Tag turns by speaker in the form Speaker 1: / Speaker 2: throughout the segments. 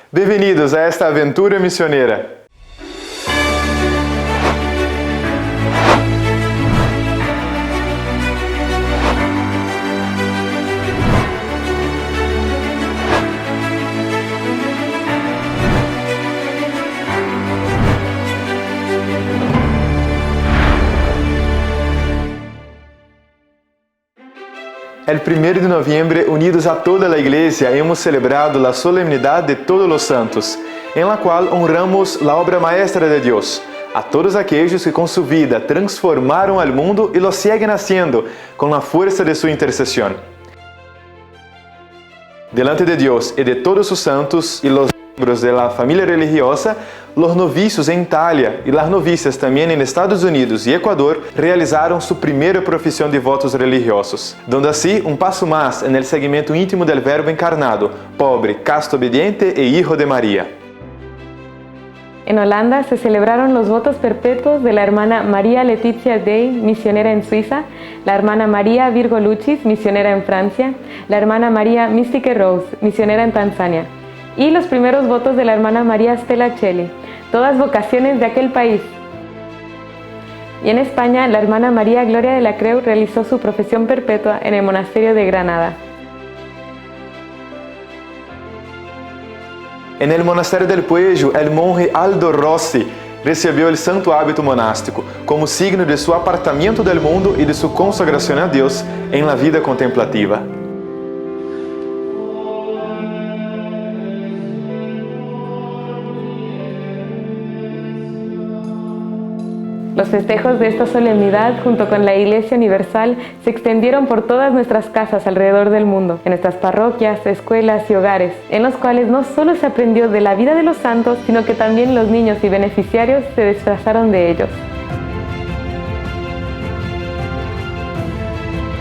Speaker 1: Bem-vindos a esta aventura missioneira. El 1 de noviembre, unidos a toda a Iglesia, hemos celebrado a solemnidade de Todos os Santos, em la qual honramos a obra maestra de Deus, a todos aqueles que com sua vida transformaram al mundo e lo siguen haciendo com a força de sua intercessão. Delante de Deus e de todos os santos e los miembros de la familia religiosa, los novicios en Italia y las novicias también en Estados Unidos y Ecuador realizaron su primera profesión de votos religiosos, dando así un paso más en el seguimiento íntimo del Verbo encarnado, pobre, casto, obediente e hijo de María.
Speaker 2: En Holanda se celebraron los votos perpetuos de la hermana María Letizia Dey, misionera en Suiza, la hermana María Virgo Lucis, misionera en Francia, la hermana María Mystique Rose, misionera en Tanzania, y los primeros votos de la hermana María Stella Celli, todas vocaciones de aquel país. Y en España, la hermana María Gloria de la Creu realizó su profesión perpetua en el monasterio de Granada.
Speaker 1: En el monasterio del Puello, el monje Aldo Rossi recibió el santo hábito monástico como signo de su apartamiento del mundo y de su consagración a Dios en la vida contemplativa.
Speaker 2: Los festejos de esta solemnidad, junto con la Iglesia Universal, se extendieron por todas nuestras casas alrededor del mundo, en nuestras parroquias, escuelas y hogares, en los cuales no solo se aprendió de la vida de los santos, sino que también los niños y beneficiarios se disfrazaron de ellos.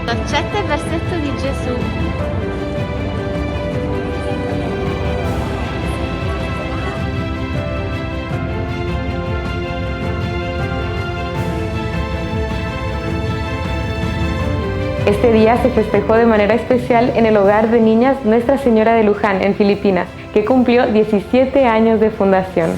Speaker 3: Accetta il versetto di Gesù.
Speaker 2: Este día se festejó de manera especial en el hogar de niñas Nuestra Señora de Luján, en Filipinas, que cumplió 17 años de fundación.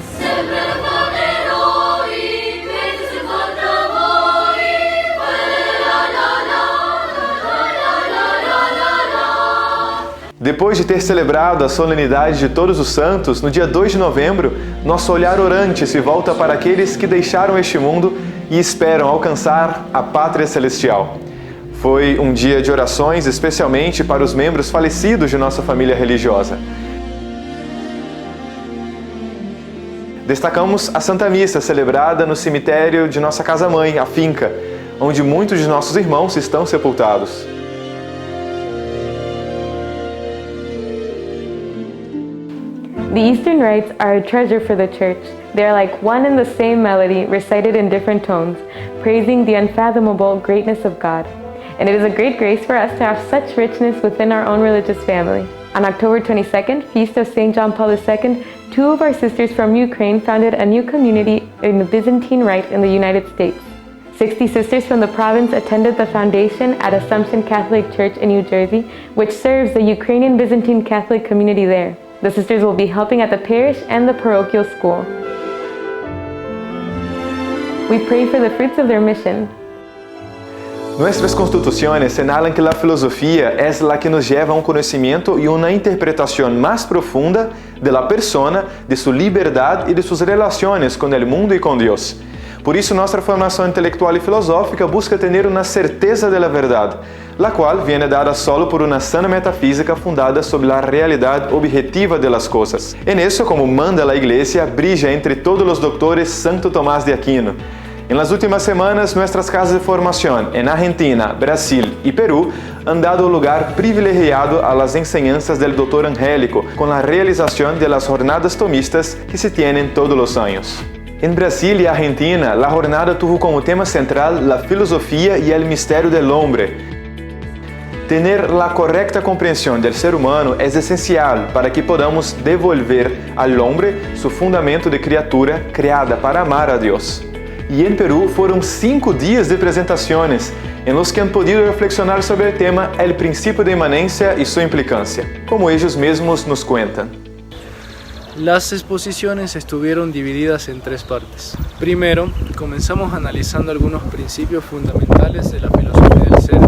Speaker 1: Depois de ter celebrado a solenidade de Todos os Santos, no dia 2 de novembro, nosso olhar orante se volta para aqueles que deixaram este mundo e esperam alcançar a pátria celestial. Foi um dia de orações, especialmente para os membros falecidos de nossa família religiosa. Destacamos a Santa Missa celebrada no cemitério de nossa casa-mãe, a Finca, onde muitos de nossos irmãos estão sepultados.
Speaker 2: The Eastern rites are a treasure for the Church. They are like one and the same melody, recited in different tones, praising the unfathomable greatness of God. And it is a great grace for us to have such richness within our own religious family. On October 22nd, Feast of St. John Paul II, two of our sisters from Ukraine founded a new community in the Byzantine Rite in the United States. 60 sisters from the province attended the foundation at Assumption Catholic Church in New Jersey, which serves the Ukrainian Byzantine Catholic community there. The sisters will be helping at the parish and the parochial school. We pray for the fruits of their mission.
Speaker 1: Nuestras constituciones señalan que la filosofía es la que nos lleva a un conocimiento y una interpretación más profunda de la persona, de su libertad y de sus relaciones con el mundo y con Dios. Por isso, nossa formação intelectual e filosófica busca ter uma certeza da verdade, la qual viene dada solo por uma sana metafísica fundada sobre a realidade objetiva de las coisas. En eso, como manda a Igreja, brilla entre todos os doutores Santo Tomás de Aquino. En las últimas semanas, nuestras casas de formación en Argentina, Brasil y Perú han dado lugar privilegiado a las enseñanzas del Dr. Angélico con la realización de las jornadas tomistas que se tienen todos los años. En Brasil y Argentina, la jornada tuvo como tema central la filosofía y el misterio del hombre. Tener la correcta comprensión del ser humano es esencial para que podamos devolver al hombre su fundamento de criatura creada para amar a Dios. Y en Perú fueron 5 días de presentaciones en los que han podido reflexionar sobre el tema El principio de inmanencia y su implicancia, como ellos mismos nos cuentan.
Speaker 4: Las exposiciones estuvieron divididas en 3 partes. Primero, comenzamos analizando algunos principios fundamentales de la filosofía del ser,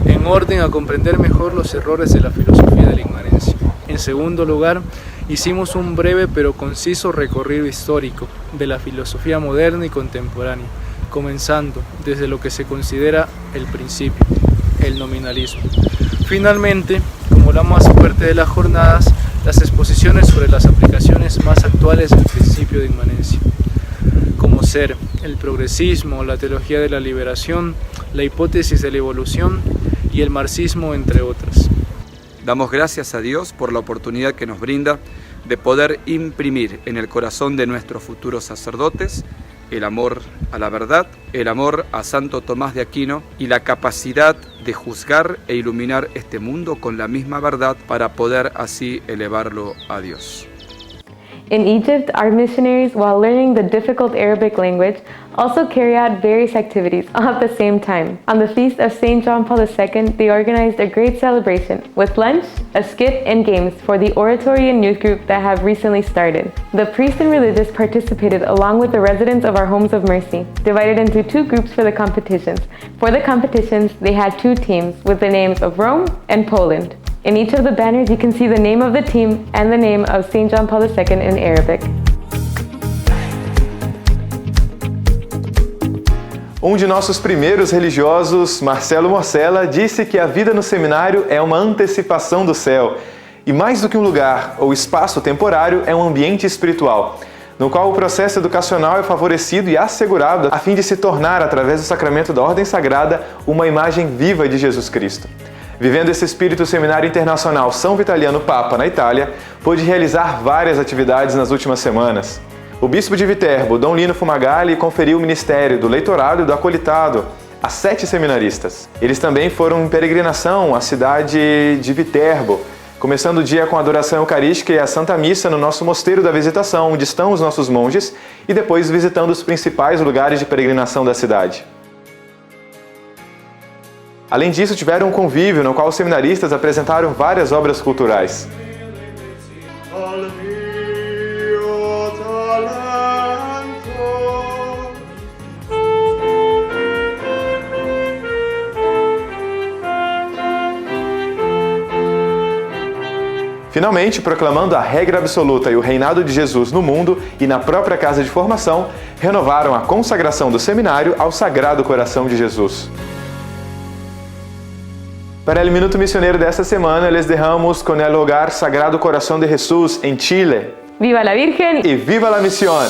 Speaker 4: en orden a comprender mejor los errores de la filosofía de la inmanencia. En segundo lugar, hicimos un breve pero conciso recorrido histórico de la filosofía moderna y contemporánea, comenzando desde lo que se considera el principio, el nominalismo. Finalmente, como la más fuerte de las jornadas, las exposiciones sobre las aplicaciones más actuales del principio de inmanencia, como ser, el progresismo, la teología de la liberación, la hipótesis de la evolución y el marxismo, entre otras.
Speaker 5: Damos gracias a Dios por la oportunidad que nos brinda de poder imprimir en el corazón de nuestros futuros sacerdotes el amor a la verdad, el amor a Santo Tomás de Aquino y la capacidad de juzgar e iluminar este mundo con la misma verdad para poder así elevarlo a Dios.
Speaker 2: In Egypt, our missionaries, while learning the difficult Arabic language, also carry out various activities all at the same time. On the feast of St. John Paul II, they organized a great celebration with lunch, a skit, and games for the oratory and youth group that have recently started. The priests and religious participated along with the residents of our homes of mercy, divided into 2 groups for the competitions. For the competitions, they had 2 teams with the names of Rome and Poland. In each of the banners, you can see the name of the team and the name of St. John Paul II in Arabic.
Speaker 1: De nossos primeiros religiosos, Marcelo Morcella, disse que a vida no seminário é uma antecipação do céu. E mais do que um lugar ou espaço temporário, é um ambiente espiritual, no qual o processo educacional é favorecido e assegurado a fim de se tornar, através do sacramento da Ordem Sagrada, uma imagem viva de Jesus Cristo. Vivendo esse espírito, o Seminário Internacional São Vitaliano Papa, na Itália, pôde realizar várias atividades nas últimas semanas. O bispo de Viterbo, Dom Lino Fumagalli, conferiu o ministério do leitorado e do acolitado a 7 seminaristas. Eles também foram em peregrinação à cidade de Viterbo, começando o dia com a adoração eucarística e a Santa Missa no nosso Mosteiro da Visitação, onde estão os nossos monges, e depois visitando os principais lugares de peregrinação da cidade. Além disso, tiveram um convívio no qual os seminaristas apresentaram várias obras culturais. Finalmente, proclamando a regra absoluta e o reinado de Jesus no mundo e na própria casa de formação, renovaram a consagração do seminário ao Sagrado Coração de Jesus. Para el Minuto Misionero desta semana, les dejamos con el Hogar Sagrado Corazón de Jesús en Chile.
Speaker 2: ¡Viva la Virgen!
Speaker 1: Y viva la misión!